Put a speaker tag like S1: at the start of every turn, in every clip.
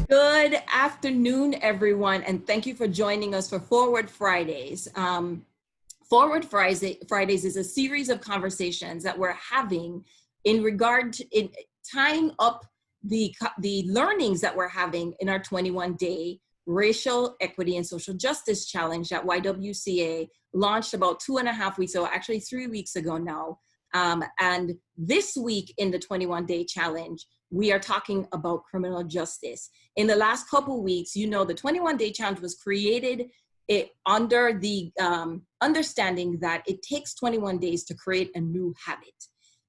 S1: Good afternoon, everyone, and thank you for joining us for Forward Fridays. Forward Fridays is a series of conversations that we're having in regard to tying up the learnings that we're having in our 21-day Racial Equity and Social Justice Challenge that YWCA launched about 2.5 weeks ago, actually 3 weeks ago now. And this week in the 21-day challenge, we are talking about criminal justice. In the last couple weeks, you know, the 21-day challenge was created under the understanding that it takes 21 days to create a new habit.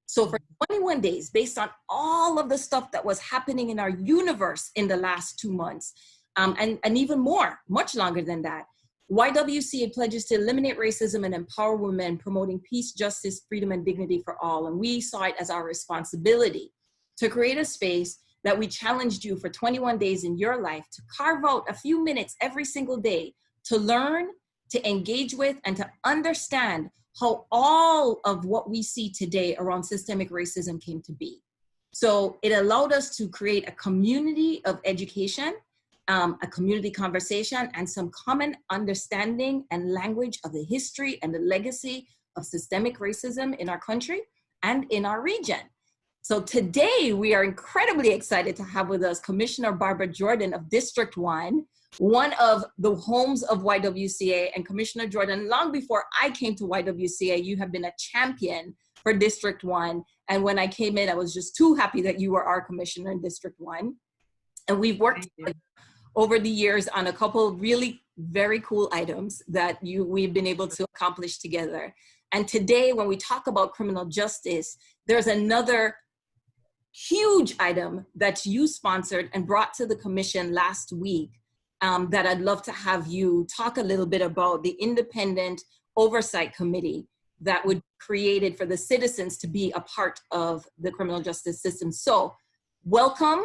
S1: So for 21 days, based on all of the stuff that was happening in our universe in the last 2 months, and even more, much longer than that, YWCA pledges to eliminate racism and empower women, promoting peace, justice, freedom, and dignity for all. And we saw it as our responsibility to create a space that we challenged you for 21 days in your life to carve out a few minutes every single day to learn, to engage with, and to understand how all of what we see today around systemic racism came to be. So it allowed us to create a community of education, a community conversation, and some common understanding and language of the history and the legacy of systemic racism in our country and in our region. So today we are incredibly excited to have with us Commissioner Barbara Jordan of District 1, one of the homes of YWCA. And Commissioner Jordan, long before I came to YWCA, you have been a champion for District 1. And when I came in, I was just too happy that you were our commissioner in District 1. And we've worked over the years on a couple of really very cool items that we've been able to accomplish together. And today, when we talk about criminal justice, there's another huge item that you sponsored and brought to the commission last week that I'd love to have you talk a little bit about, the independent oversight committee that would be created for the citizens to be a part of the criminal justice system. So welcome.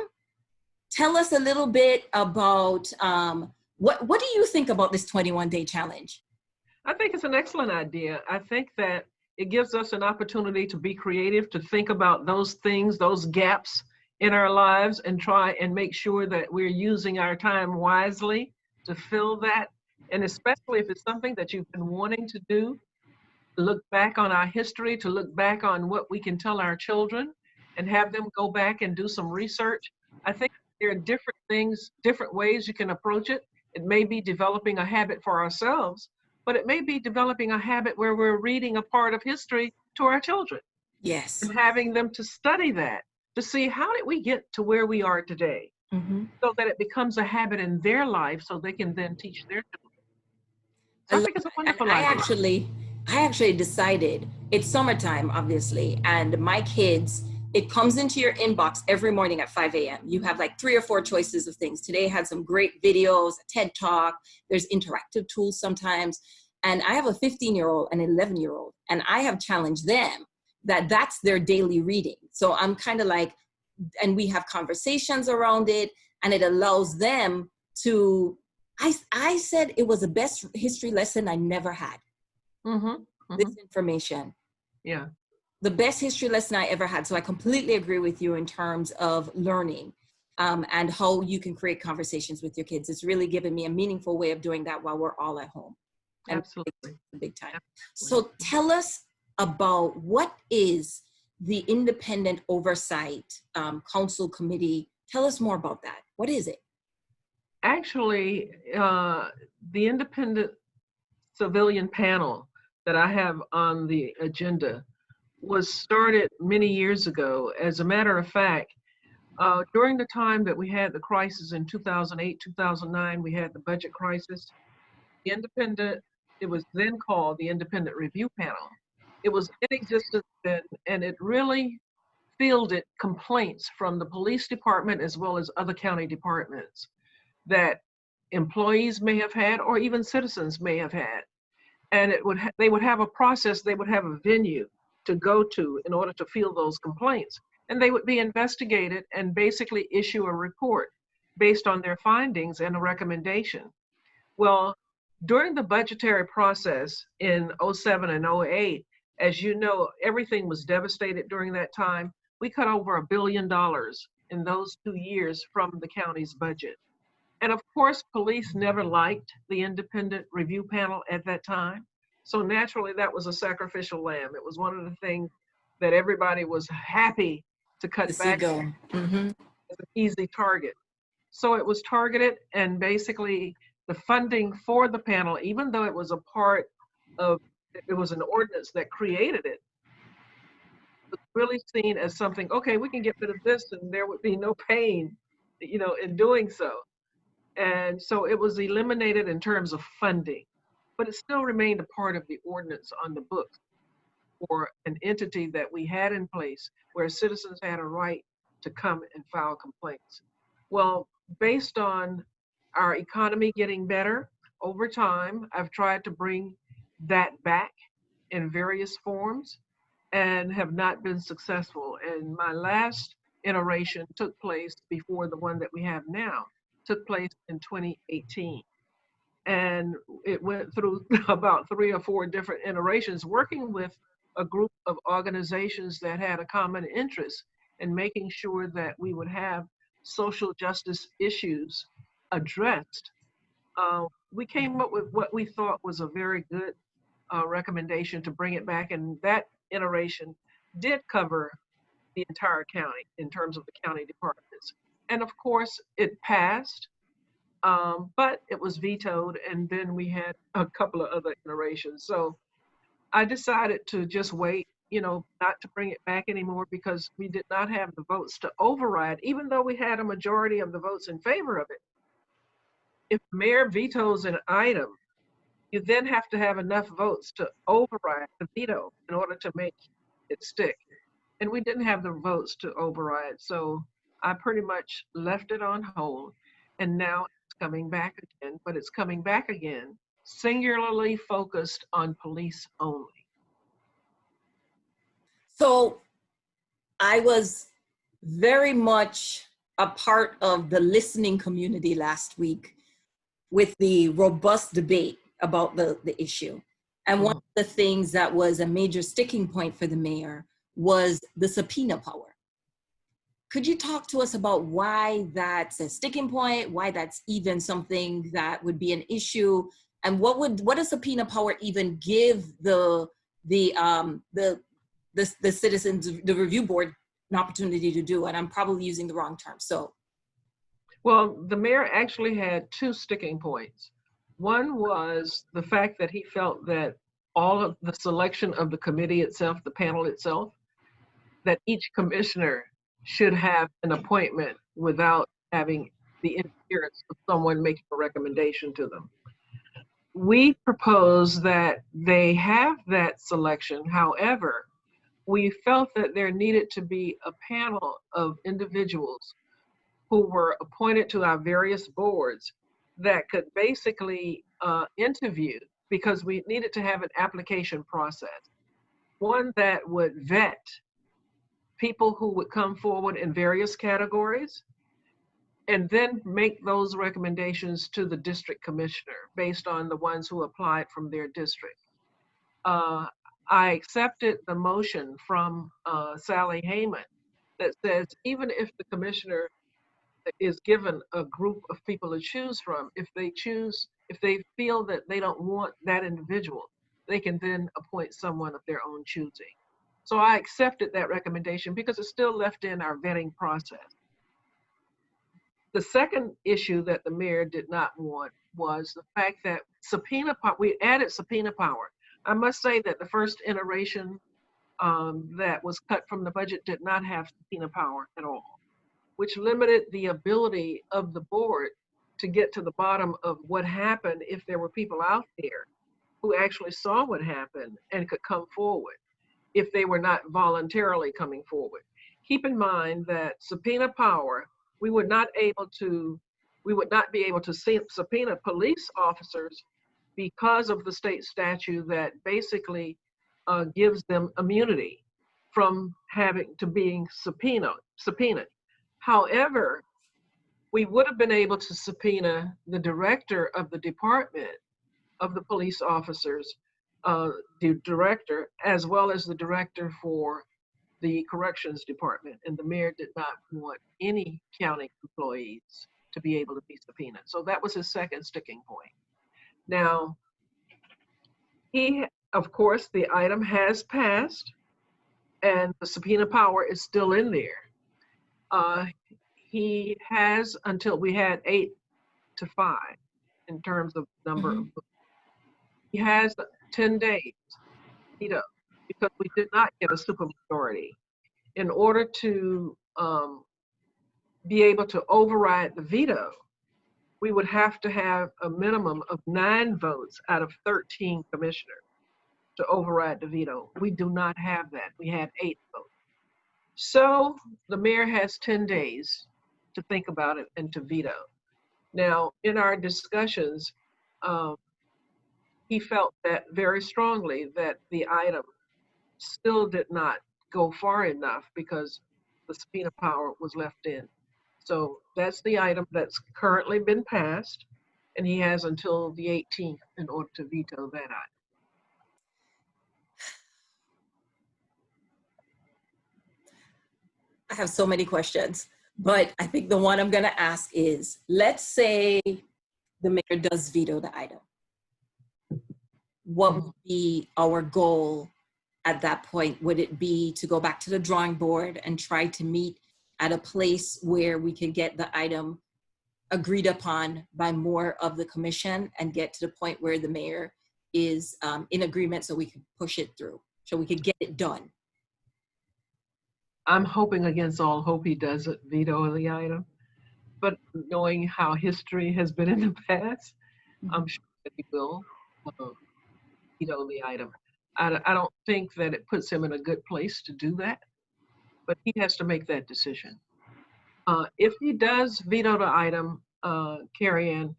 S1: Tell us a little bit about what do you think about this 21-day challenge?
S2: I think it's an excellent idea. I think that it gives us an opportunity to be creative, to think about those things, those gaps in our lives, and try and make sure that we're using our time wisely to fill that. And especially if it's something that you've been wanting to do, look back on our history, to look back on what we can tell our children and have them go back and do some research. I think there are different things, different ways you can approach it. It may be developing a habit for ourselves, but it may be developing a habit where we're reading a part of history to our children.
S1: Yes.
S2: And having them to study that, to see how did we get to where we are today, so that it becomes a habit in their life so they can then teach their children. So I think it's a wonderful idea.
S1: I actually decided, it's summertime, obviously, and my kids, it comes into your inbox every morning at 5 a.m. You have like 3 or 4 choices of things. Today had some great videos, a TED Talk, there's interactive tools sometimes. And I have a 15-year-old and an 11-year-old, and I have challenged them that that's their daily reading. So I'm kind of like, and we have conversations around it, and it allows them to, I said it was the best history lesson I never had. This information.
S2: Yeah.
S1: The best history lesson I ever had. So I completely agree with you in terms of learning and how you can create conversations with your kids. It's really given me a meaningful way of doing that while we're all at home. And
S2: absolutely.
S1: Big time.
S2: Absolutely.
S1: So tell us about what is the Independent Oversight Council Committee. Tell us more about that. What is it?
S2: Actually, the Independent Civilian Panel that I have on the agenda was started many years ago. As a matter of fact, during the time that we had the crisis in 2008, 2009, we had the budget crisis. The Independent, it was then called the Independent Review Panel. It was in existence then, and it really fielded complaints from the police department as well as other county departments that employees may have had, or even citizens may have had. And they would have a process, they would have a venue to go to in order to field those complaints. And they would be investigated and basically issue a report based on their findings and a recommendation. Well, during the budgetary process in 07 and 08, as you know, everything was devastated during that time. We cut over $1 billion in those 2 years from the county's budget. And of course, police never liked the independent review panel at that time. So naturally, that was a sacrificial lamb. It was one of the things that everybody was happy to
S1: To
S2: cut
S1: see
S2: back
S1: go. Mm-hmm.
S2: as an easy target. So it was targeted, and basically the funding for the panel, even though it was a part of, it was an ordinance that created it, was really seen as something, okay, we can get rid of this and there would be no pain, in doing so. And so it was eliminated in terms of funding, but it still remained a part of the ordinance on the books for an entity that we had in place where citizens had a right to come and file complaints. Well, based on our economy getting better over time, I've tried to bring that back in various forms and have not been successful. And my last iteration took place before the one that we have now, took place in 2018. And it went through about 3 or 4 different iterations, working with a group of organizations that had a common interest in making sure that we would have social justice issues addressed. We came up with what we thought was a very good recommendation to bring it back, and that iteration did cover the entire county in terms of the county departments. And of course, it passed, but it was vetoed, and then we had a couple of other iterations. So I decided to just wait, not to bring it back anymore because we did not have the votes to override, even though we had a majority of the votes in favor of it. If the mayor vetoes an item, you then have to have enough votes to override the veto in order to make it stick. And we didn't have the votes to override. So I pretty much left it on hold. And now it's coming back again, but it's coming back again, singularly focused on police only.
S1: So I was very much a part of the listening community last week with the robust debate about the issue. And one of the things that was a major sticking point for the mayor was the subpoena power. Could you talk to us about why that's a sticking point, why that's even something that would be an issue, and what does subpoena power even give the citizens, the review board, an opportunity to do? And I'm probably using the wrong term. So,
S2: well, the mayor actually had 2 sticking points. One was the fact that he felt that all of the selection of the committee itself, the panel itself, that each commissioner should have an appointment without having the interference of someone making a recommendation to them. We propose that they have that selection. However, we felt that there needed to be a panel of individuals who were appointed to our various boards that could basically interview, because we needed to have an application process. One that would vet people who would come forward in various categories and then make those recommendations to the district commissioner based on the ones who applied from their district. I accepted the motion from Sally Heyman that says even if the commissioner is given a group of people to choose from, if they feel that they don't want that individual, they can then appoint someone of their own choosing. So I accepted that recommendation because it's still left in our vetting process. The second issue that the mayor did not want was the fact that we added subpoena power. I must say that the first iteration that was cut from the budget did not have subpoena power at all, which limited the ability of the board to get to the bottom of what happened if there were people out there who actually saw what happened and could come forward if they were not voluntarily coming forward. Keep in mind that subpoena power, we would not be able to subpoena police officers because of the state statute that basically gives them immunity from being subpoenaed. However, we would have been able to subpoena the director of the department of the police officers, the director, as well as the director for the corrections department, and the mayor did not want any county employees to be able to be subpoenaed. So that was his second sticking point. Now, of course, the item has passed and the subpoena power is still in there. He has until we had 8 to 5 in terms of number of votes. He has 10 days, because we did not get a supermajority. In order to be able to override the veto, we would have to have a minimum of 9 votes out of 13 commissioners to override the veto. We do not have that. We had 8 votes. So the mayor has 10 days to think about it and to veto. Now, in our discussions, he felt that very strongly that the item still did not go far enough because the subpoena power was left in. So that's the item that's currently been passed, and he has until the 18th in order to veto that item.
S1: I have so many questions, but I think the one I'm going to ask is, let's say the mayor does veto the item. What would be our goal at that point? Would it be to go back to the drawing board and try to meet at a place where we could get the item agreed upon by more of the commission and get to the point where the mayor is in agreement so we could push it through, so we could get it done?
S2: I'm hoping against all hope he doesn't veto the item, but knowing how history has been in the past, I'm sure that he will veto the item. I don't think that it puts him in a good place to do that, but he has to make that decision. If he does veto the item, Kerry-Ann,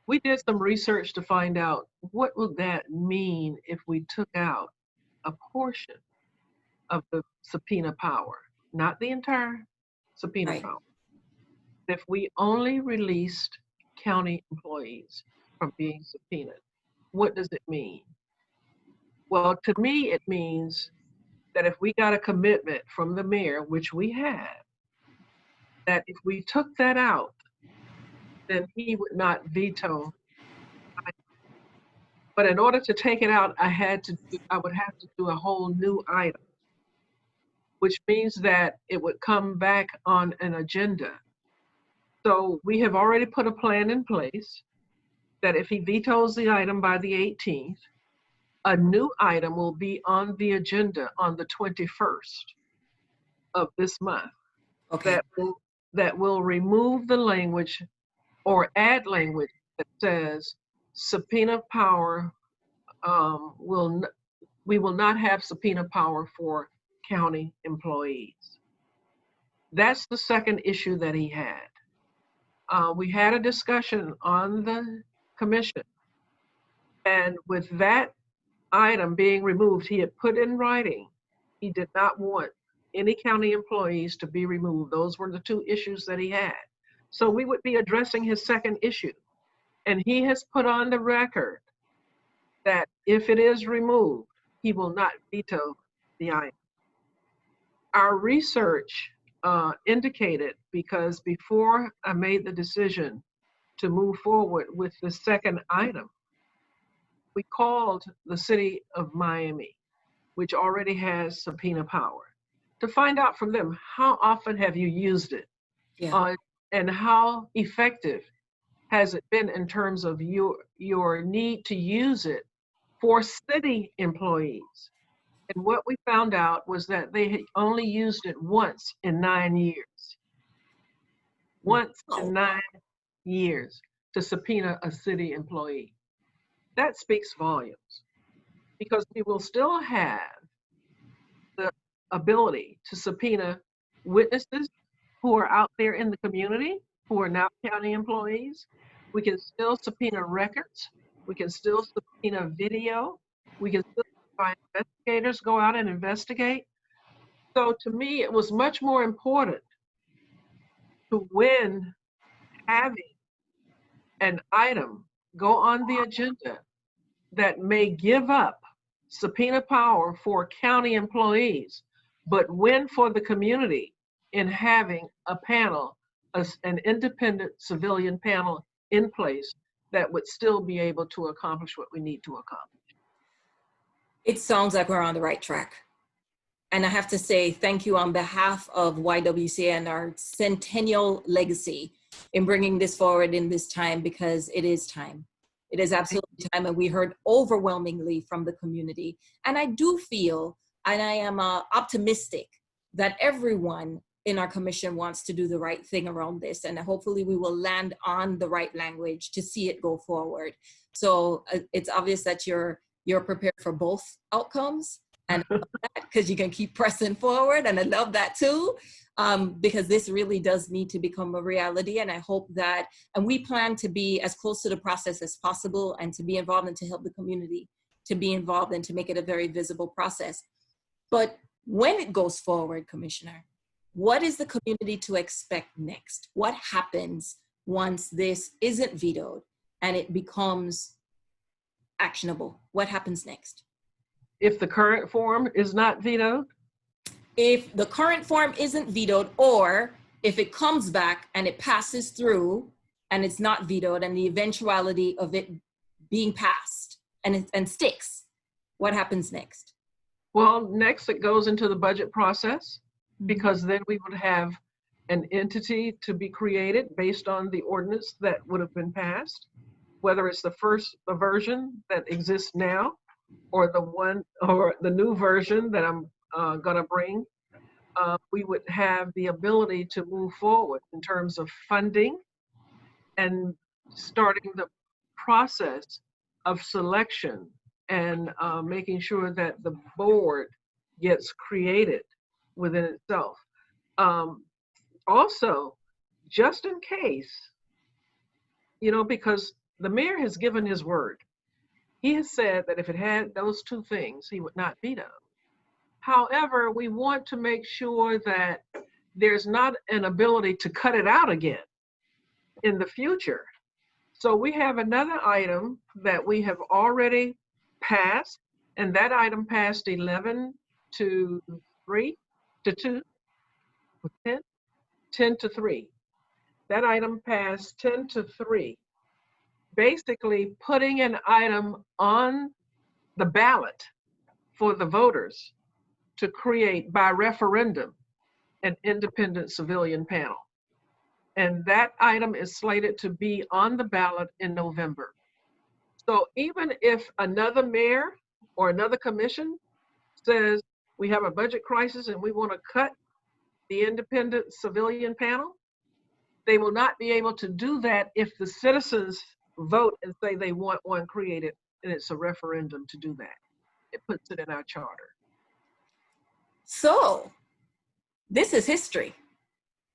S2: we did some research to find out what would that mean if we took out a portion of the subpoena power, not the entire subpoena power. If we only released county employees from being subpoenaed, what does it mean? Well, to me, it means that if we got a commitment from the mayor, which we have, that if we took that out, then he would not veto. But in order to take it out, I would have to do a whole new item, which means that it would come back on an agenda. So we have already put a plan in place that if he vetoes the item by the 18th, a new item will be on the agenda on the 21st of this month.
S1: Okay.
S2: That will remove the language or add language that says subpoena power we will not have subpoena power for county employees. That's the second issue that he had. We had a discussion on the commission, and with that item being removed, he had put in writing he did not want any county employees to be removed. Those were the 2 issues that he had. So we would be addressing his second issue. And he has put on the record that if it is removed, he will not veto the item. Our research indicated, because before I made the decision to move forward with the second item, we called the city of Miami, which already has subpoena power, to find out from them, how often have you used it?
S1: Yeah.
S2: And how effective has it been in terms of your need to use it for city employees? And what we found out was that they had only used it once in 9 years. Once in 9 years to subpoena a city employee. That speaks volumes, because we will still have the ability to subpoena witnesses who are out there in the community, who are not county employees. We can still subpoena records. We can still subpoena video. We can still find investigators, go out and investigate. So to me, it was much more important to win having an item go on the agenda that may give up subpoena power for county employees but win for the community in having a panel, an independent civilian panel in place that would still be able to accomplish what we need to accomplish.
S1: It sounds like we're on the right track. And I have to say thank you on behalf of YWCA and our centennial legacy in bringing this forward in this time, because it is time. It is absolutely time, and we heard overwhelmingly from the community. And I do feel, and I am optimistic, that everyone in our commission wants to do the right thing around this, and hopefully we will land on the right language to see it go forward. So it's obvious that you're prepared for both outcomes, and because you can keep pressing forward, and I love that too, because this really does need to become a reality. And I hope that, and we plan to be as close to the process as possible, and to be involved and to help the community to be involved and to make it a very visible process. But when it goes forward, Commissioner, what is the community to expect next? What happens once this isn't vetoed and it becomes actionable? What happens next?
S2: If the current form is not vetoed?
S1: If the current form isn't vetoed, or if it comes back and it passes through and it's not vetoed, and the eventuality of it being passed and sticks, what happens next?
S2: Well, next it goes into the budget process, because then we would have an entity to be created based on the ordinance that would have been passed, whether it's the version that exists now, or the new version that I'm gonna bring. We would have the ability to move forward in terms of funding and starting the process of selection, and making sure that the board gets created within itself. Also, just in case, because the mayor has given his word. He has said that if it had those two things, he would not veto. However, we want to make sure that there's not an ability to cut it out again in the future. So we have another item that we have already passed, and that item passed 11 to 3 to 2, 10 to 3. That item passed 10 to 3. Basically putting an item on the ballot for the voters to create by referendum an independent civilian panel. And that item is slated to be on the ballot in November. So even if another mayor or another commission says we have a budget crisis and we want to cut the independent civilian panel, they will not be able to do that if the citizens vote and say they want one created, and it's a referendum to do that. It puts it in our charter.
S1: So this is history,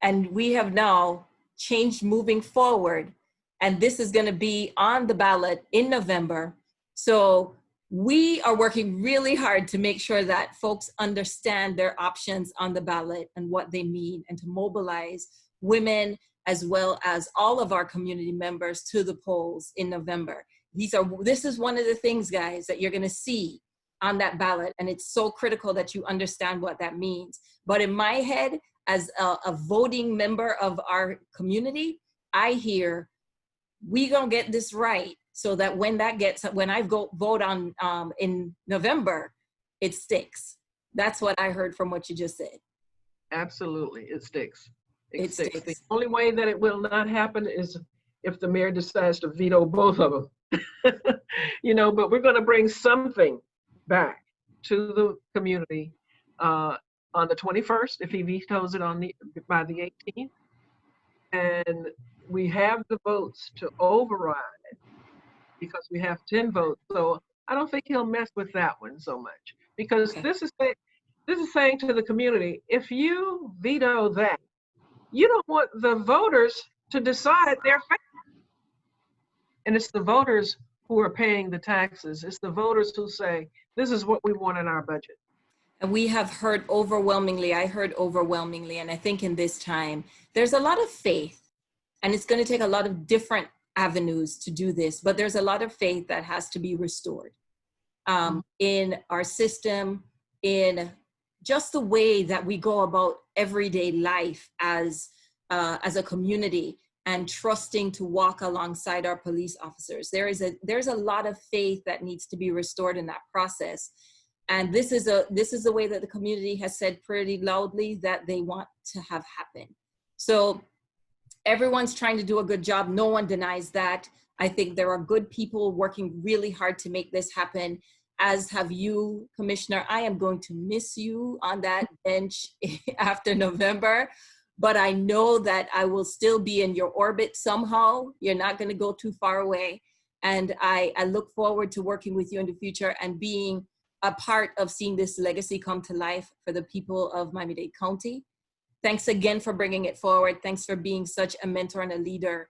S1: and we have now changed moving forward, and this is going to be on the ballot in November. So we are working really hard to make sure that folks understand their options on the ballot and what they mean, and to mobilize women as well as all of our community members to the polls in November. This is one of the things, guys, that you're going to see on that ballot, and it's so critical that you understand what that means. But in my head, as a voting member of our community, I hear we gonna get this right, so that when I go vote on in November, it sticks. That's what I heard from what you just said.
S2: Absolutely, it sticks. It
S1: sticks.
S2: The only way that it will not happen is if the mayor decides to veto both of them. But we're going to bring something back to the community on the 21st, if he vetoes it by the 18th. And we have the votes to override because we have 10 votes. So I don't think he'll mess with that one so much, because this is saying to the community, if you veto that, you don't want the voters to decide their fate. And it's the voters who are paying the taxes. It's the voters who say, this is what we want in our budget.
S1: And we have heard overwhelmingly, I heard overwhelmingly, and I think in this time, there's a lot of faith, and it's going to take a lot of different avenues to do this, but there's a lot of faith that has to be restored in our system, in just the way that we go about everyday life as a community, and trusting to walk alongside our police officers. There's a lot of faith that needs to be restored in that process. And this is the way that the community has said pretty loudly that they want to have happen. So everyone's trying to do a good job. No one denies that. I think there are good people working really hard to make this happen, as have you, Commissioner. I am going to miss you on that bench after November, but I know that I will still be in your orbit somehow. You're not going to go too far away. And I look forward to working with you in the future and being a part of seeing this legacy come to life for the people of Miami-Dade County. Thanks again for bringing it forward. Thanks for being such a mentor and a leader.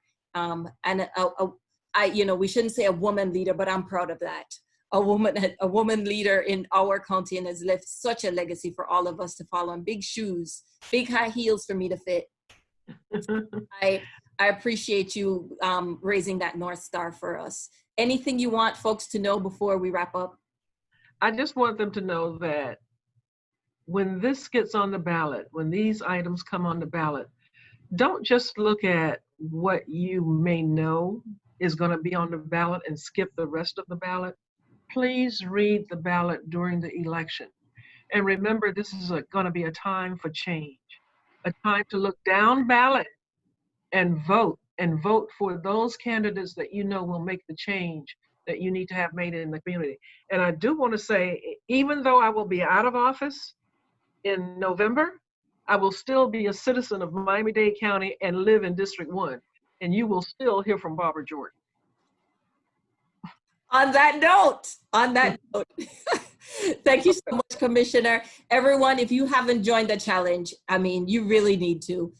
S1: We shouldn't say a woman leader, but I'm proud of that. A woman leader in our county, and has left such a legacy for all of us to follow. And big shoes, big high heels for me to fit. I appreciate you raising that North Star for us. Anything you want folks to know before we wrap up?
S2: I just want them to know that when this gets on the ballot, when these items come on the ballot, don't just look at what you may know is going to be on the ballot and skip the rest of the ballot. Please read the ballot during the election. And remember, this is going to be a time for change, a time to look down ballot and vote for those candidates that you know will make the change that you need to have made in the community. And I do want to say, even though I will be out of office in November, I will still be a citizen of Miami-Dade County and live in District 1. And you will still hear from Barbara Jordan.
S1: On that note, thank you so much, Commissioner. Everyone, if you haven't joined the challenge, I mean, you really need to.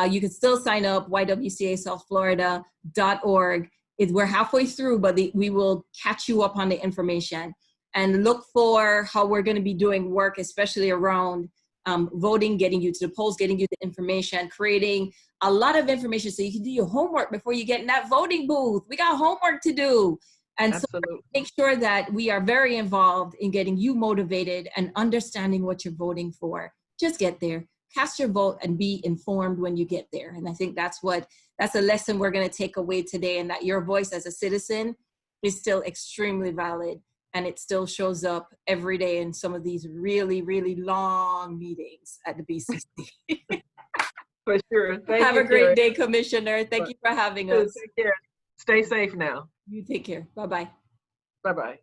S1: You can still sign up, YWCA South Florida.org. We're halfway through, but we will catch you up on the information, and look for how we're going to be doing work, especially around voting, getting you to the polls, getting you the information, creating a lot of information so you can do your homework before you get in that voting booth. We got homework to do. And
S2: Absolutely.
S1: So make sure that we are very involved in getting you motivated and understanding what you're voting for. Just get there, cast your vote, and be informed when you get there. And I think that's a lesson we're going to take away today, and that your voice as a citizen is still extremely valid, and it still shows up every day in some of these really, really long meetings at the BCC.
S2: For sure.
S1: Have a great day, Commissioner. Thank you for having us.
S2: Take care. Stay safe now.
S1: You take care. Bye-bye.
S2: Bye-bye.